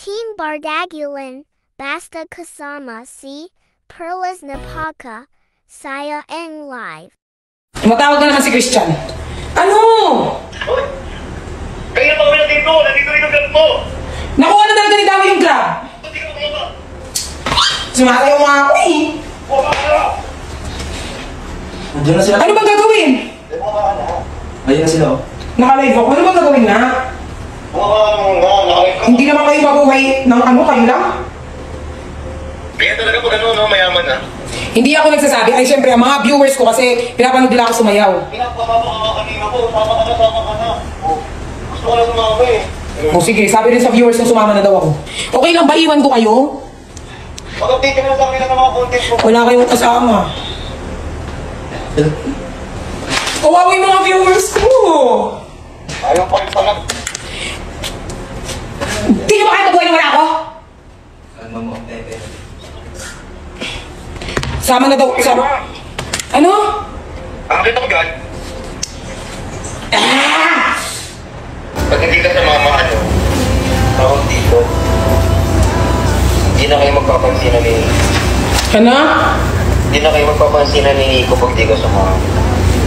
Team Bardagulan, basta kasama si Perlas Napaka, Saya Eng Live. Tumatawag na naman si Christian. Ano? Hoy! Kaya pa kami nandito! Nandito rin ang grab mo! Nakuha na talaga ni Dawi yung grab. Hindi ka bumaba! Sumasayaw nga ako eh. Bumaba ka na! Nandiyan na sila. Ano bang gagawin? Bumaba ka na! Ayun na sila. Naka-live ako. Ano bang gagawin na? Bumaba ka na nga! Nakakit ka! Hindi naman kayo mabuhay ng ano, kayo lang? Kaya talaga pag ano, no, mayaman na. Hindi ako nagsasabi. Ay, syempre, ang mga viewers ko kasi pinapanood nila ako sumayaw. Pinapapapa ka nga kanina ko. Sama ka na. Oh, gusto ko na sumama eh. O sige, sabi rin sa viewers kung sumama na daw ako. Okay lang ba iwan ko kayo? Mag-update ka na sa akin ng mga content mo. Wala kayong kasama. Kawawa yung mga viewers ko. Ayaw pa rin pala. Hindi nyo ba kayo mabuhay na wala ako? Ano mo, Pepe? Sama na daw. Sama. Ano? Akit ako dyan. Ah! Pag hindi ka sa mama, ano, tawag dito. Hindi na kayo magpapansin ni... Ano? Hindi na kayo magpapansin ni Nico pag di ka sumama.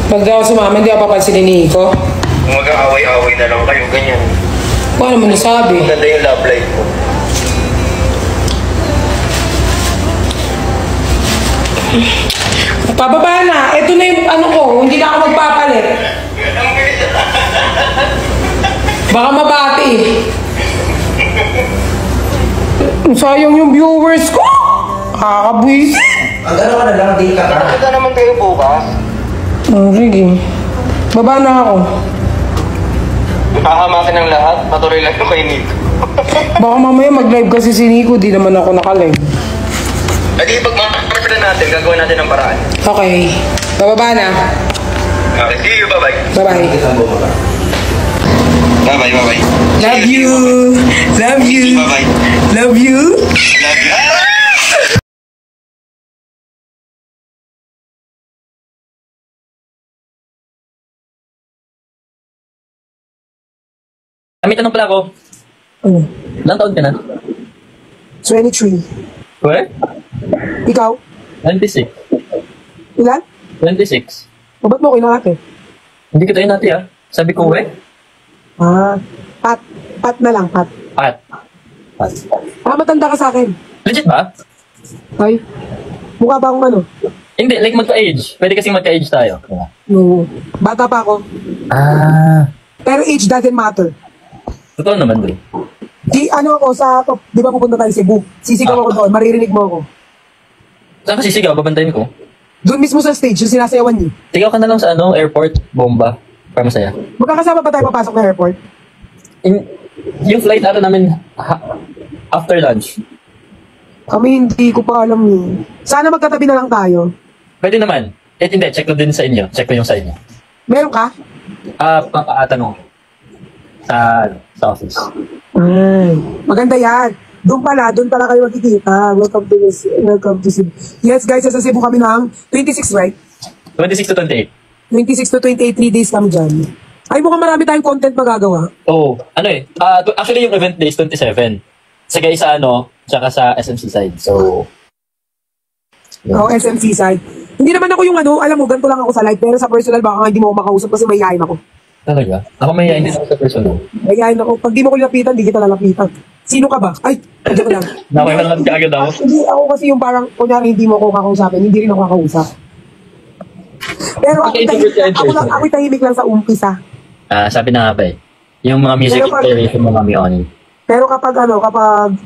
Pag daw sumama, hindi ako papansinin ni Nico. Kung mag-aaway-aaway na lang kayo, ganyan. Paano mo nasabi? Maganda yung love life mo. Pababa na. Ito na yung ano ko. Hindi na ako magpapalit. Baka mabati. Sayang yung viewers ko. Kakabwisit. Ang gano'n ka na lang, di ka ka. Nakita naman kayo bukas. Sige. Baba na ako. Nakahamakin ng lahat. Patuloy lang yung kay Nico. Baka mamaya mag-live kasi si Nico. Di naman ako nakalive. Adi, pag makakapit na natin, gagawin natin ng paraan. Okay. Bababa na. Okay, see you. Bye-bye. Bye-bye. Kita mo ba? Bye-bye, bye-bye. Love you. Love you. Bye-bye. Love you. Love you. May tanong pala ako. Ano? Ilang taon ka na? 23. Where? Ikaw? 26. Ilan? 26. O ba't mo ko inangate? Hindi kita inati ah. Sabi ko, where? Ah, Pat. Pat na lang, Pat. Pat. Pat. Ah, matanda ka sa akin. Legit ba? Ay, mukha ba akong ano? Hindi, like magka-age. Pwede kasing magka-age tayo. No. Bata pa ako. Ah. Pero age doesn't matter. Totoo naman bro. Di ano ako sa top, di ba pupunta tayo Cebu? Sisigaw ako doon, maririnig mo ako. Saan ka sisigaw? Babantayin ko. Doon mismo sa stage, yung sinasayawan niyo. Sigaw ka na lang sa ano, airport, bomba. Para masaya. Magkakasama pa tayo papasok na airport? Yung flight ata namin after lunch. Kami hindi ko pa alam eh. Sana magkatabi na lang tayo. Pwede naman. Eh hindi, check ko din sa inyo. Check ko yung sa inyo. Meron ka? Tanong. Sa office. Ay, maganda yan. Doon pala kayo magkikita. Welcome to Cebu. Yes guys, sa Cebu kami ng 26, right? 26 to 28. 26 to 28, 3 days kami dyan. Ay, mukhang marami tayong content magagawa. Oo. Ano eh. Actually, yung event day is 27. Sagay sa ano, tsaka sa SMC side. So, Oo, SMC side. Hindi naman ako yung ano, alam mo, ganito lang ako sa live. Pero sa personal, baka hindi mo ako makausap kasi mahihayin ako. talaga? Ako may hindi ako sa personal. Mahihayin ako. Pag di mo ko lapitan, di kita lalapitan. Sino ka ba? Ay, joke lang. Nakikilang ka agad ako. Hindi, ako kasi yung parang, kunyari hindi mo ako kakausapin, hindi rin ako kakausap. Pero ako'y tahimik lang sa umpisa. Sabi na nga ba eh. Yung mga music Pero pag- inspiration mo mami on. Pero kapag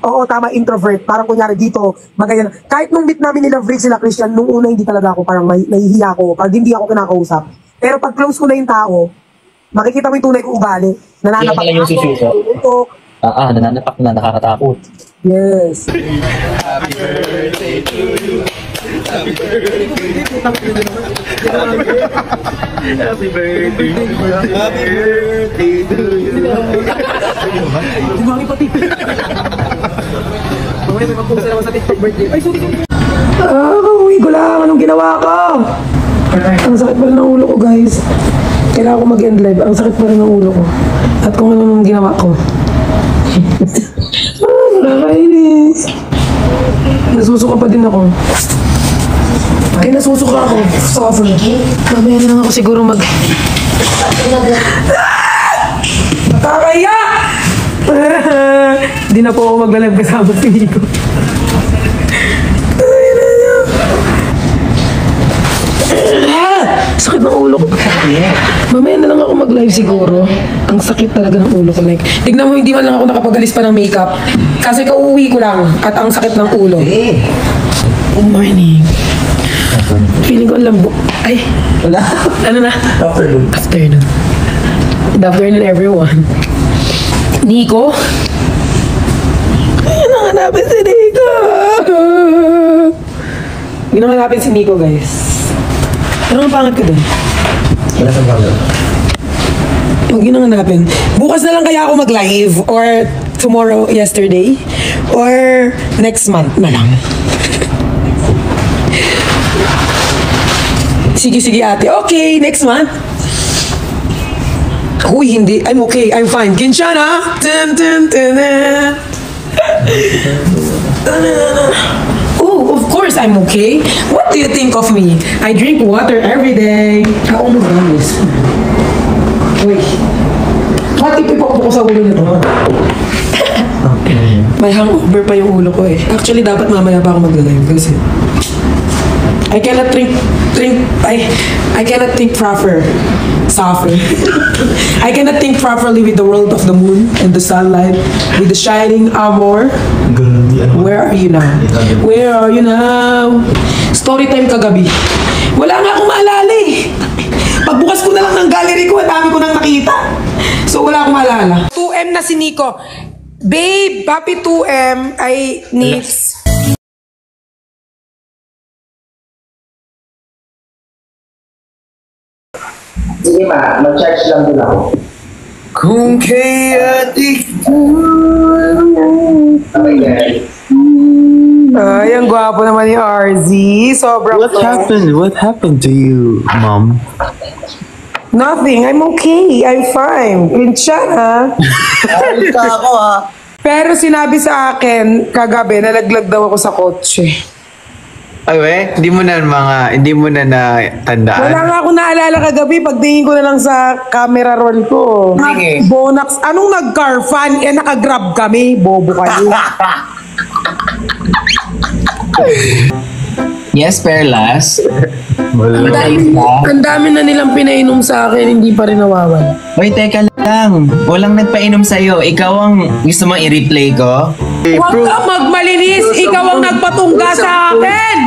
oo, tama, introvert, parang kunyari dito, magayon. Kahit nung meet namin nila Vrick, sila Christian, nung una hindi talaga ako, parang nahihiya ako, pag hindi ako kinakausap. Pero pag close ko na yung tao, makikita mo yung tunay kong ugali. Nananapak Yan lang yung sususo. Nananapak na, nakakatakot. Yes. Gumami pati. Mamaya may mag-post naman sa TikTok birthday. Ay, sorry. Kauwi ko lang. Anong ginawa ko? Ang sakit pa rin ng ulo ko, guys. Kailangan ko mag-end live. Ang sakit pa rin ng ulo ko. At kung ano nung ginawa ko. Nakakainis. Nasusuka pa din ako. Ay, nasusuka ako. Suffer. Mamaya na lang ako siguro Nakakaya! Hindi na po ako maglalab kasama si Nico. Sakit ng ulo ko. Mamaya na lang ako mag-live siguro. Ang sakit talaga ng ulo ko. Like, tignan mo, hindi man lang ako nakapagalis pa ng makeup. Kasi kauwi ko lang at ang sakit ng ulo. Good morning. Feeling ko ang lambo. Ay, Wala. ano na? Afternoon. Afternoon. Good afternoon, everyone. Nico? Ayun ang hanapin si Nico! Hindi na hanapin si Nico, guys. Ano ang pangat ko dun? Wala kang bagay. Huwag yun ang hanapin. Bukas na lang kaya ako mag-live or tomorrow, yesterday or next month na lang. Sige, ate. Okay, next month. Uy, hindi. I'm okay. I'm fine. Kinshana! Dun, dun, dun, dun. Oh, of course I'm okay. What do you think of me? I drink water every day. I almost done this. Wait. Bakit ipipok ko sa ulo nito? May hangover pa yung ulo ko eh. Actually, dapat mamaya pa ako mag-live kasi I cannot I cannot think proper. Suffer. I cannot think properly with the world of the moon and the sunlight, with the shining amor. Where are you now? Where are you now? Story time kagabi. Wala nga akong maalala eh. Pagbukas ko na lang ng gallery ko, ang dami ko nang nakita. So wala akong maalala. 2M na si Nico. Babe, happy 2M ay needs. Sige ma, mag-charge lang din ako. Kung kaya di Okay, guys. ay, ang gwapo naman ni RZ. Sobrang What happened? What happened to you, Mom? Nothing. I'm okay. I'm fine. Kinshana. Ayos ka ako ha. Pero sinabi sa akin kagabi, nalaglag daw ako sa kotse. Ay, we? Hindi mo na natandaan. Wala nga ako naalala kagabi. Pagtingin ko na lang sa camera roll ko. Sige. Bonax. Anong nag-car fan? Eh, nakagrab kami. Bobo kayo. Yes, Perlas. Ang dami na nilang pinainom sa akin. Hindi pa rin nawawala. Hoy, teka lang. Walang nagpainom sa'yo. Ikaw ang gusto mong i-replay ko? Huwag ka magmalinis. Ikaw ang nagpatungga sa akin.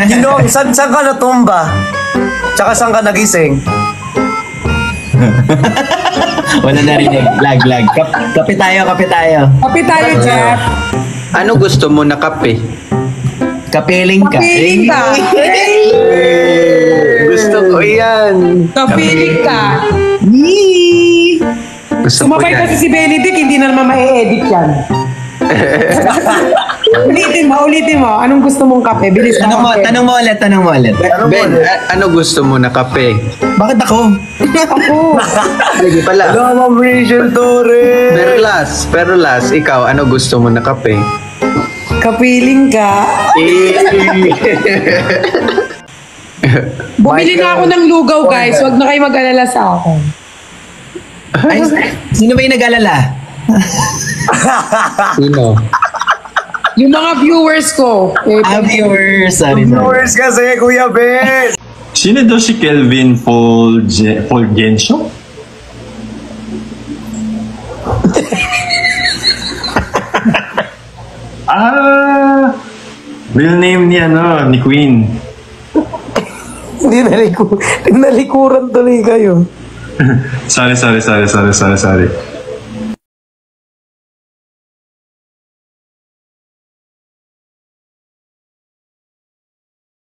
Ginong, saan ka natumba? Tsaka saan ka nagising? Wala na rin eh. Lag. Kape tayo. Kapi tayo, Jeff. Ano gusto mo na kape? Kapiling ka. Kapiling ka. Gusto ko yan. Kapiling ka. Gusto ko Sumabay yan. kasi si Benedict, hindi na naman ma-edit yan. Ulitin mo. Anong gusto mong kape? Bilis ka. Tanong mo ulit. Ben, ano gusto mo na kape? Bakit ako? Sige pala. Hello, Ma'am Rachel Torres! Pero last, ikaw, ano gusto mo na kape? Kapiling ka. Bumili na ako ng lugaw, guys. Huwag na kayo mag-alala sa akin. Ay, sino ba yung nag-alala? Sino? Yung mga viewers ko. Viewers. Sorry. Viewers kasi, Kuya Ben! Sino daw si Kelvin Fulgencio? Real name ni Queen. Hindi nalikuran tuloy kayo. Sorry.